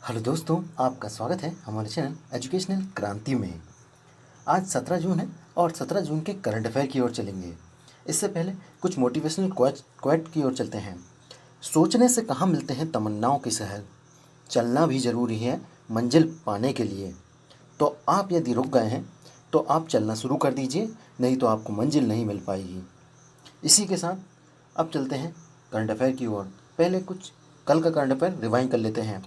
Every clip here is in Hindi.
हेलो दोस्तों, आपका स्वागत है हमारे चैनल एजुकेशनल क्रांति में। आज 17 जून है और 17 जून के करंट अफेयर की ओर चलेंगे। इससे पहले कुछ मोटिवेशनल क्वेट की ओर चलते हैं। सोचने से कहाँ मिलते हैं तमन्नाओं के शहर, चलना भी ज़रूरी है मंजिल पाने के लिए। तो आप यदि रुक गए हैं तो आप चलना शुरू कर दीजिए, नहीं तो आपको मंजिल नहीं मिल पाएगी। इसी के साथ अब चलते हैं करंट अफेयर की ओर। पहले कुछ कल का करंट अफेयर रिवाइंड कर लेते हैं।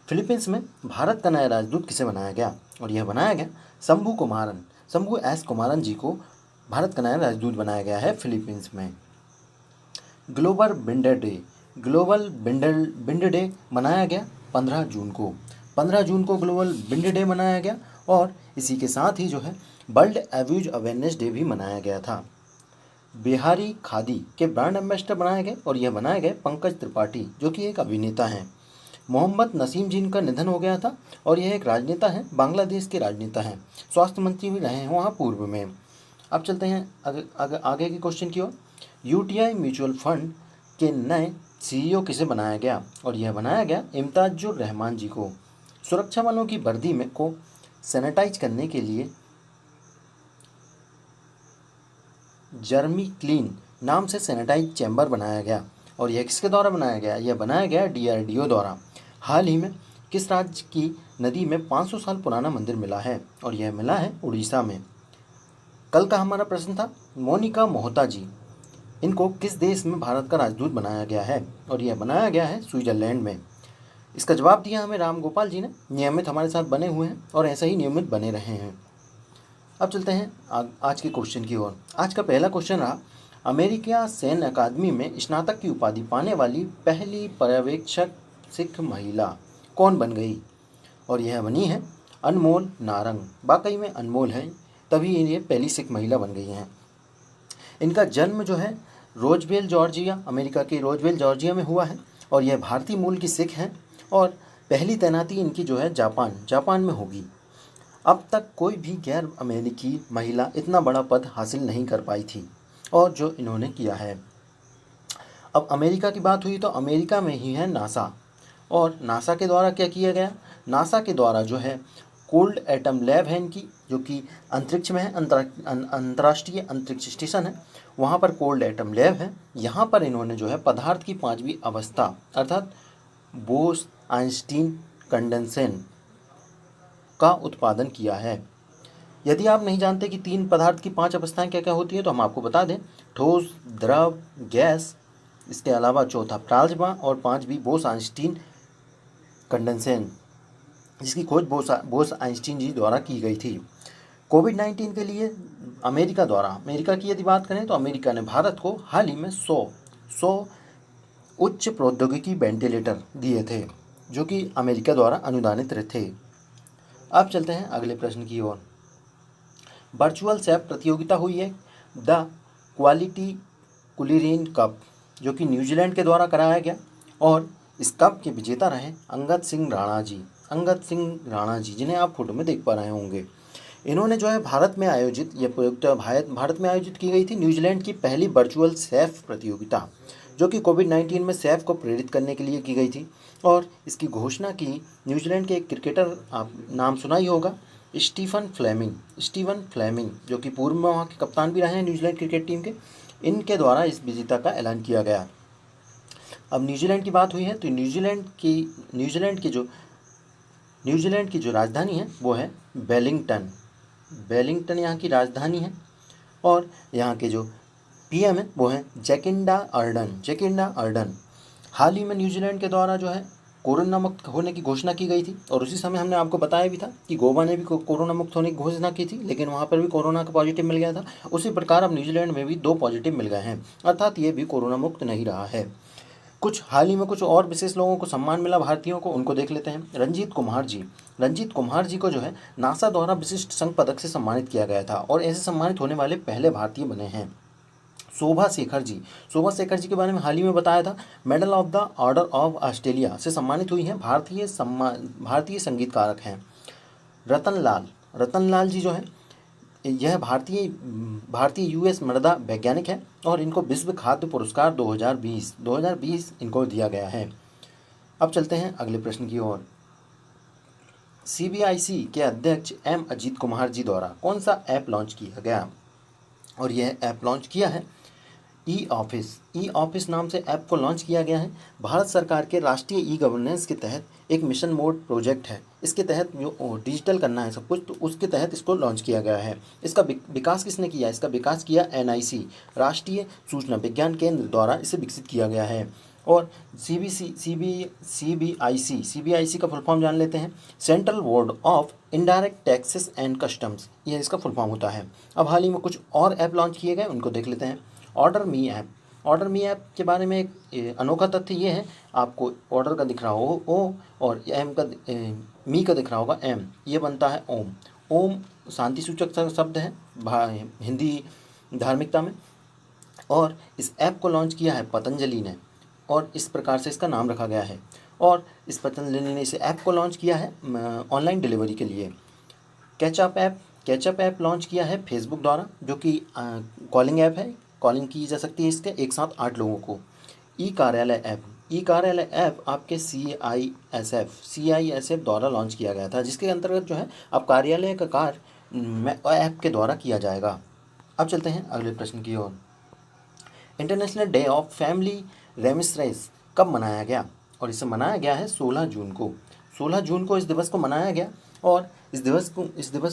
फिलीपींस में भारत का नया राजदूत किसे बनाया गया? और यह बनाया गया शंभू एस कुमारन जी को भारत का नया राजदूत बनाया गया है फिलीपींस में। ग्लोबल बिंडर डे मनाया गया 15 जून को। 15 जून को ग्लोबल बिंडर डे मनाया गया और इसी के साथ ही जो है वर्ल्ड एब्यूज अवेयरनेस डे भी मनाया गया था। बिहारी खादी के ब्रांड एम्बेसडर बनाए गए और यह बनाए गए पंकज त्रिपाठी, जो कि एक अभिनेता हैं। मोहम्मद नसीम जी का निधन हो गया था और यह एक राजनेता हैं, बांग्लादेश के राजनेता हैं, स्वास्थ्य मंत्री भी रहे हैं वहाँ पूर्व में। अब चलते हैं आगे के क्वेश्चन की ओर। यूटीआई म्यूचुअल फंड के नए सीईओ किसे बनाया गया? और यह बनाया गया इम्ताजुर रहमान जी को। सुरक्षा बलों की वर्दी में को सैनिटाइज करने के लिए जर्मी क्लीन नाम से सैनिटाइज चैम्बर बनाया गया और यह किसके द्वारा बनाया गया? यह बनाया गया डीआरडीओ द्वारा। हाल ही में किस राज्य की नदी में 500 साल पुराना मंदिर मिला है? और यह मिला है उड़ीसा में। कल का हमारा प्रश्न था मोनिका मोहता जी, इनको किस देश में भारत का राजदूत बनाया गया है? और यह बनाया गया है स्विट्जरलैंड में। इसका जवाब दिया हमें राम गोपाल जी ने। नियमित हमारे साथ बने हुए हैं और ऐसे ही नियमित बने रहे हैं। अब चलते हैं आज के क्वेश्चन की ओर। आज का पहला क्वेश्चन रहा, अमेरिका सैन्य अकादमी में स्नातक की उपाधि पाने वाली पहली पर्यवेक्षक सिख महिला कौन बन गई? और यह बनी है अनमोल नारंग। वाकई में अनमोल है, तभी ये पहली सिख महिला बन गई हैं। इनका जन्म जो है रोजवेल जॉर्जिया, अमेरिका के रोजवेल जॉर्जिया में हुआ है और यह भारतीय मूल की सिख हैं और पहली तैनाती इनकी जो है जापान में होगी। अब तक कोई भी गैर अमेरिकी महिला इतना बड़ा पद हासिल नहीं कर पाई थी और जो इन्होंने किया है। अब अमेरिका की बात हुई तो अमेरिका में ही है नासा। और नासा के द्वारा क्या किया गया? नासा के द्वारा जो है कोल्ड एटम लैब है इनकी, जो कि अंतरिक्ष में है, अंतर्राष्ट्रीय अंतरिक्ष स्टेशन है, वहाँ पर कोल्ड एटम लैब है। यहाँ पर इन्होंने जो है पदार्थ की 5वीं अवस्था अर्थात बोस आइंस्टीन कंडेंसेशन का उत्पादन किया है। यदि आप नहीं जानते कि 3 पदार्थ की 5 अवस्थाएं क्या क्या होती हैं तो हम आपको बता दें, ठोस, द्रव, गैस, इसके अलावा चौथा प्लाज्मा और 5वीं बोस आइंस्टीन कंडेंसेशन, जिसकी खोज बोस आइंस्टीन जी द्वारा की गई थी। कोविड-19 के लिए अमेरिका की यदि बात करें तो अमेरिका ने भारत को हाल ही में 100 उच्च प्रौद्योगिकी वेंटिलेटर दिए थे, जो कि अमेरिका द्वारा अनुदानित थे। अब चलते हैं अगले प्रश्न की ओर। वर्चुअल शेफ प्रतियोगिता हुई है द क्वालिटी कुलिरीन कप, जो कि न्यूजीलैंड के द्वारा कराया गया और इस कप के विजेता रहे अंगद सिंह राणा जी, जिन्हें आप फोटो में देख पा रहे होंगे। इन्होंने जो है भारत में आयोजित की गई थी न्यूजीलैंड की पहली वर्चुअल शेफ प्रतियोगिता, जो कि कोविड-19 में शेफ को प्रेरित करने के लिए की गई थी। और इसकी घोषणा की न्यूजीलैंड के एक क्रिकेटर, आप नाम सुना ही होगा, स्टीवन फ्लेमिंग, जो कि पूर्व में वहाँ के कप्तान भी रहे हैं न्यूजीलैंड क्रिकेट टीम के, इनके द्वारा इस विजेता का ऐलान किया गया। अब न्यूजीलैंड की बात हुई है तो न्यूजीलैंड की जो राजधानी है वो है वेलिंगटन यहाँ की राजधानी है और यहाँ के जो पीएम है वो है जैकिंडा अर्डन। हाल ही में न्यूजीलैंड के द्वारा जो है कोरोना मुक्त होने की घोषणा की गई थी और उसी समय हमने आपको बताया भी था कि गोवा ने भी कोरोना मुक्त होने की घोषणा की थी, लेकिन वहाँ पर भी कोरोना का पॉजिटिव मिल गया था। उसी प्रकार अब न्यूजीलैंड में भी 2 पॉजिटिव मिल गए हैं, अर्थात ये भी कोरोना मुक्त नहीं रहा है। हाल ही में कुछ और विशेष लोगों को सम्मान मिला भारतीयों को, उनको देख लेते हैं। रंजीत कुमार जी को जो है नासा द्वारा विशिष्ट संघ पदक से सम्मानित किया गया था और ऐसे सम्मानित होने वाले पहले भारतीय बने हैं। शोभा शेखर जी के बारे में हाल ही में बताया था, medal of the order of Australia से सम्मानित हुई हैं, भारतीय संगीतकारक हैं। रतन लाल जी जो है यह भारतीय यूएस मृदा वैज्ञानिक है और इनको विश्व खाद्य पुरस्कार 2020 इनको दिया गया है। अब चलते हैं अगले प्रश्न की ओर। सीबीआईसी के अध्यक्ष एम अजीत कुमार जी द्वारा कौन सा ऐप लॉन्च किया गया? और यह ऐप लॉन्च किया है ई ऑफिस। ई ऑफिस नाम से ऐप को लॉन्च किया गया है। भारत सरकार के राष्ट्रीय ई गवर्नेंस के तहत एक मिशन मोड प्रोजेक्ट है। इसके तहत जो डिजिटल करना है सब कुछ, तो उसके तहत इसको लॉन्च किया गया है। इसका विकास किसने किया? इसका विकास किया एनआईसी, राष्ट्रीय सूचना विज्ञान केंद्र द्वारा इसे विकसित किया गया है। और सीबीआईसी का फुल फॉर्म जान लेते हैं। Central board of indirect taxes and customs, यह इसका फुल फॉर्म होता है। अब हाल ही में कुछ और ऐप लॉन्च किए गए, उनको देख लेते हैं। ऑर्डर मी ऐप। ऑर्डर मी ऐप के बारे में एक अनोखा तथ्य ये है, आपको ऑर्डर का दिख रहा हो ओ और एम का मी का दिख रहा होगा एम, ये बनता है ओम। ओम शांति सूचक शब्द है हिंदी धार्मिकता में। और इस ऐप को लॉन्च किया है पतंजलि ने, और इस प्रकार से इसका नाम रखा गया है। और इस पतंजलि ने इस ऐप को लॉन्च किया है ऑनलाइन डिलीवरी के लिए। कैचअप ऐप लॉन्च किया है फेसबुक द्वारा, जो कि कॉलिंग ऐप है। कॉलिंग की जा सकती है इसके एक साथ 8 लोगों को। ई कार्यालय ऐप आपके सीआईएसएफ द्वारा लॉन्च किया गया था, जिसके अंतर्गत जो है अब कार्यालय का कार्य ऐप के द्वारा किया जाएगा। अब चलते हैं अगले प्रश्न की ओर। इंटरनेशनल डे ऑफ फैमिली रेमिस्ट्रेंस कब मनाया गया? और इसे मनाया गया है 16 जून को। 16 जून को इस दिवस को मनाया गया। और इस दिवस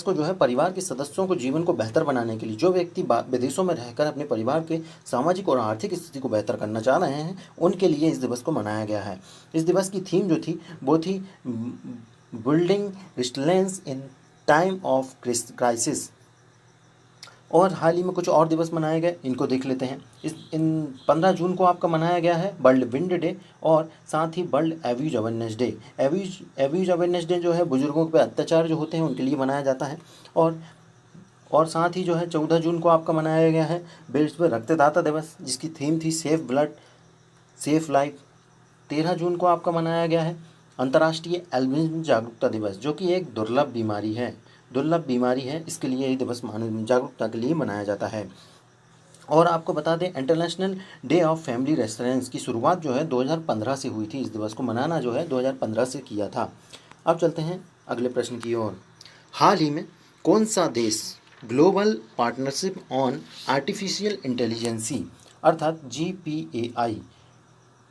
को जो है परिवार के सदस्यों को जीवन को बेहतर बनाने के लिए, जो व्यक्ति विदेशों में रहकर अपने परिवार के सामाजिक और आर्थिक स्थिति को बेहतर करना चाह रहे हैं, उनके लिए इस दिवस को मनाया गया है। इस दिवस की थीम जो थी वो थी building resilience in time of crisis. और हाल ही में कुछ और दिवस मनाए गए, इनको देख लेते हैं। इन 15 जून को आपका मनाया गया है वर्ल्ड विंड डे, और साथ ही world abuse awareness day. Abuse awareness day जो है बुजुर्गों पर अत्याचार जो होते हैं उनके लिए मनाया जाता है। और साथ ही जो है 14 जून को आपका मनाया गया है विश्व रक्तदाता दिवस, जिसकी थीम थी सेफ ब्लड सेफ लाइफ। 13 जून को आपका मनाया गया है अंतर्राष्ट्रीय एल्बिनिज्म जागरूकता दिवस, जो कि एक दुर्लभ बीमारी है। इसके लिए ये दिवस जागरूकता के लिए मनाया जाता है। और आपको बता दें, international day of family restaurants की शुरुआत जो है 2015 से हुई थी। इस दिवस को मनाना जो है 2015 से किया था। अब चलते हैं अगले प्रश्न की ओर। हाल ही में कौन सा देश global partnership on artificial intelligence अर्थात GPAI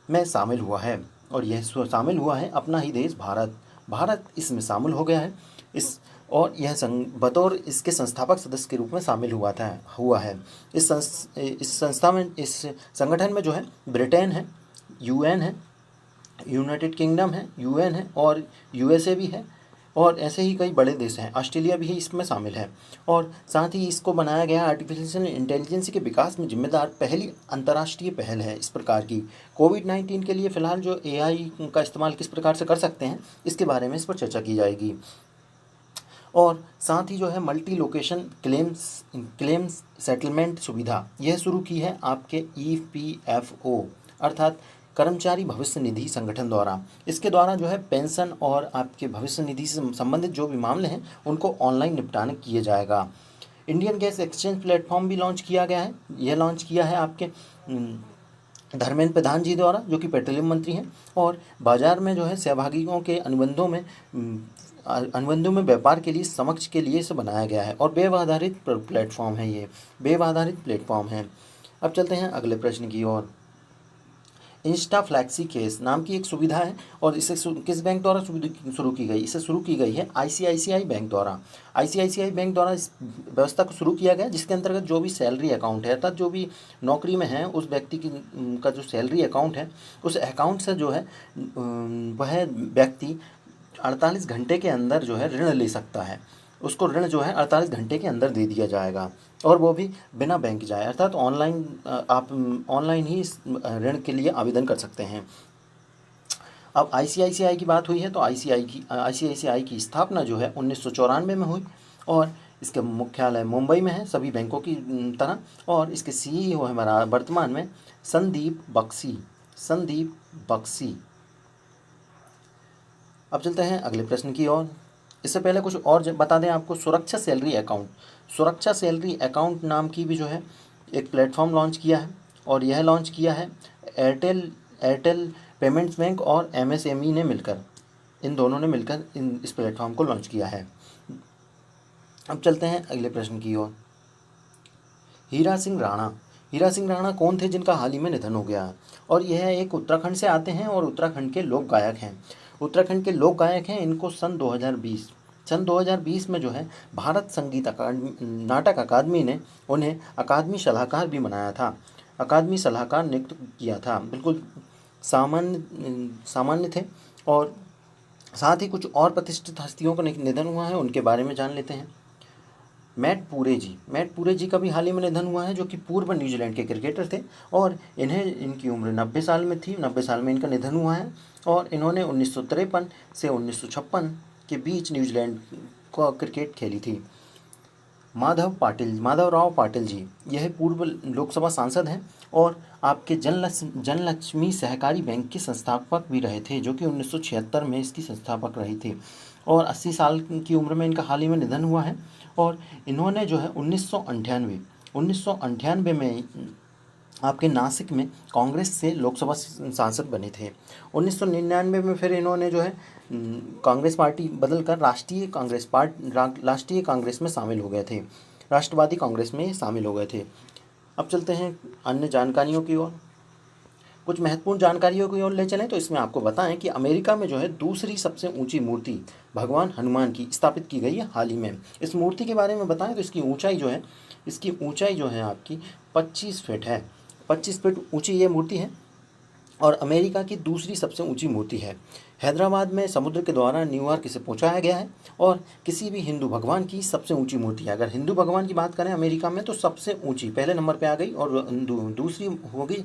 में शामिल हुआ है? और यह शामिल हुआ है अपना ही देश भारत इसमें शामिल हो गया है। और यह बतौर इसके संस्थापक सदस्य के रूप में शामिल हुआ है। इस संगठन में जो है ब्रिटेन है, UN है, यूनाइटेड किंगडम है, UN है, और USA भी है, और ऐसे ही कई बड़े देश हैं। ऑस्ट्रेलिया भी इसमें शामिल है। और साथ ही इसको बनाया गया आर्टिफिशियल इंटेलिजेंस के विकास में जिम्मेदार पहली अंतर्राष्ट्रीय पहल है इस प्रकार की। कोविड-19 के लिए फ़िलहाल जो AI का इस्तेमाल किस प्रकार से कर सकते हैं, इसके बारे में इस पर चर्चा की जाएगी। और साथ ही जो है मल्टी लोकेशन क्लेम्स सेटलमेंट सुविधा यह शुरू की है आपके EPFO अर्थात कर्मचारी भविष्य निधि संगठन द्वारा। इसके द्वारा जो है पेंशन और आपके भविष्य निधि से संबंधित जो भी मामले हैं उनको ऑनलाइन निपटान किया जाएगा। इंडियन गैस एक्सचेंज प्लेटफॉर्म भी लॉन्च किया गया है। यह लॉन्च किया है आपके धर्मेंद्र प्रधान जी द्वारा, जो कि पेट्रोलियम मंत्री हैं। और बाजार में जो है सहभागियों के अनुबंधों में व्यापार के लिए समक्ष के लिए इसे बनाया गया है। और वेब आधारित प्लेटफॉर्म है, ये वेब आधारित प्लेटफॉर्म है। अब चलते हैं अगले प्रश्न की ओर। इंस्टा फ्लैक्सी केस नाम की एक सुविधा है, और इसे किस बैंक द्वारा शुरू की गई? इसे शुरू की गई है ICICI बैंक द्वारा। ICICI बैंक द्वारा इस व्यवस्था को शुरू किया गया, जिसके अंतर्गत जो भी सैलरी अकाउंट है अर्थात जो भी नौकरी में है उस व्यक्ति का जो सैलरी अकाउंट है, उस अकाउंट से जो है वह व्यक्ति 48 घंटे के अंदर जो है ऋण ले सकता है। उसको ऋण जो है 48 घंटे के अंदर दे दिया जाएगा, और वो भी बिना बैंक जाए, अर्थात ऑनलाइन। आप ऑनलाइन ही इस ऋण के लिए आवेदन कर सकते हैं। अब ICICI की बात हुई है, तो ICICI की स्थापना जो है 1994 में हुई, और इसका मुख्यालय मुंबई में है सभी बैंकों की तरह। और इसके CEO है वर्तमान में संदीप बख्शी। अब चलते हैं अगले प्रश्न की ओर। इससे पहले कुछ और बता दें आपको। सुरक्षा सैलरी अकाउंट नाम की भी जो है एक प्लेटफॉर्म लॉन्च किया है, और यह लॉन्च किया है एयरटेल पेमेंट्स बैंक और MSME ने मिलकर। इन दोनों ने मिलकर इस प्लेटफॉर्म को लॉन्च किया है। अब चलते हैं अगले प्रश्न की ओर। हीरा सिंह राणा। हीरा सिंह राणा कौन थे जिनका हाल ही में निधन हो गया? और यह एक उत्तराखंड से आते हैं और उत्तराखंड के लोक गायक हैं। उत्तराखंड के लोक गायक हैं। इनको सन 2020 में जो है भारत संगीत नाटक अकादमी ने उन्हें अकादमी सलाहकार भी बनाया था, अकादमी सलाहकार नियुक्त किया था। बिल्कुल सामान्य थे। और साथ ही कुछ और प्रतिष्ठित हस्तियों का निधन हुआ है, उनके बारे में जान लेते हैं। मैट पूरे जी का भी हाल ही में निधन हुआ है, जो कि पूर्व न्यूजीलैंड के क्रिकेटर थे और इनकी उम्र 90 साल में थी। 90 साल में इनका निधन हुआ है और इन्होंने 1953 से 1956 के बीच न्यूजीलैंड को क्रिकेट खेली थी। माधवराव पाटिल जी, यह पूर्व लोकसभा सांसद हैं और आपके जनलक्ष्मी सहकारी बैंक के संस्थापक भी रहे थे, जो कि 1976 में इसकी संस्थापक रही थी। और 80 साल की उम्र में इनका हाल ही में निधन हुआ है। और इन्होंने जो है 1998 में आपके नासिक में कांग्रेस से लोकसभा सांसद बने थे। 1999 में फिर इन्होंने जो है कांग्रेस पार्टी बदलकर राष्ट्रीय कांग्रेस में शामिल हो गए थे, राष्ट्रवादी कांग्रेस में शामिल हो गए थे। अब चलते हैं अन्य जानकारियों की ओर। कुछ महत्वपूर्ण जानकारियों की ओर ले चलें तो इसमें आपको बताएं कि अमेरिका में जो है दूसरी सबसे ऊंची मूर्ति भगवान हनुमान की स्थापित की गई है हाल ही में। इस मूर्ति के बारे में बताएं तो इसकी ऊंचाई जो है आपकी 25 फीट है। 25 फीट ऊंची ये मूर्ति है और अमेरिका की दूसरी सबसे ऊंची मूर्ति है। हैदराबाद में समुद्र के द्वारा न्यूयॉर्क से पहुंचाया गया है और किसी भी हिंदू भगवान की सबसे ऊंची मूर्ति है। अगर हिंदू भगवान की बात करें अमेरिका में तो सबसे ऊंची पहले नंबर पे आ गई और दूसरी हो गई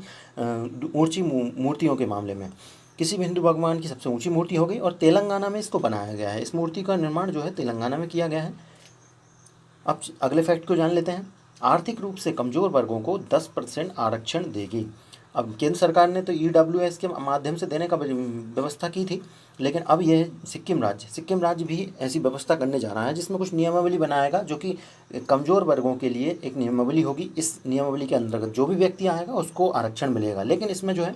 ऊंची मूर्तियों के मामले में किसी भी हिंदू भगवान की सबसे ऊंची मूर्ति हो गई। और तेलंगाना में इसको बनाया गया है। इस मूर्ति का निर्माण जो है तेलंगाना में किया गया है। अब अगले फैक्ट को जान लेते हैं। आर्थिक रूप से कमज़ोर वर्गों को 10% आरक्षण देगी। अब केंद्र सरकार ने तो EWS के माध्यम से देने का व्यवस्था की थी, लेकिन अब यह सिक्किम राज्य भी ऐसी व्यवस्था करने जा रहा है जिसमें कुछ नियमावली बनाएगा, जो कि कमज़ोर वर्गों के लिए एक नियमावली होगी। इस नियमावली के अंतर्गत जो भी व्यक्ति आएगा उसको आरक्षण मिलेगा, लेकिन इसमें जो है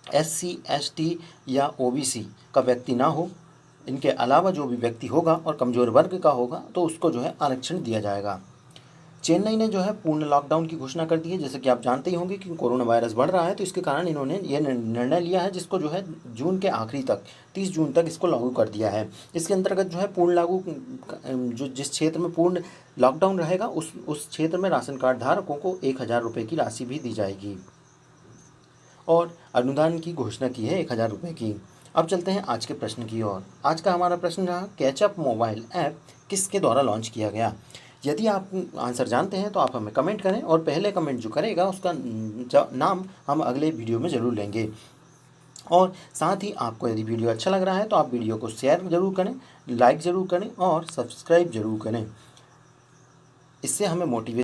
SC ST या OBC का व्यक्ति ना हो। इनके अलावा जो भी व्यक्ति होगा और कमज़ोर वर्ग का होगा तो उसको जो है आरक्षण दिया जाएगा। चेन्नई ने जो है पूर्ण लॉकडाउन की घोषणा कर दी है। जैसे कि आप जानते ही होंगे कि कोरोना वायरस बढ़ रहा है, तो इसके कारण इन्होंने ये निर्णय लिया है, जिसको जो है जून के आखिरी तक 30 जून तक इसको लागू कर दिया है। इसके अंतर्गत जो है जिस क्षेत्र में पूर्ण लॉकडाउन रहेगा उस क्षेत्र में राशन कार्ड धारकों को 1000 रुपये की राशि भी दी जाएगी और अनुदान की घोषणा की है 1000 रुपये की। अब चलते हैं आज के प्रश्न की ओर। आज का हमारा प्रश्न रहा, कैचअप मोबाइल ऐप किसके द्वारा लॉन्च किया गया? यदि आप आंसर जानते हैं तो आप हमें कमेंट करें और पहले कमेंट जो करेगा उसका नाम हम अगले वीडियो में ज़रूर लेंगे। और साथ ही आपको यदि वीडियो अच्छा लग रहा है तो आप वीडियो को शेयर ज़रूर करें, लाइक ज़रूर करें और सब्सक्राइब ज़रूर करें। इससे हमें मोटिवेशन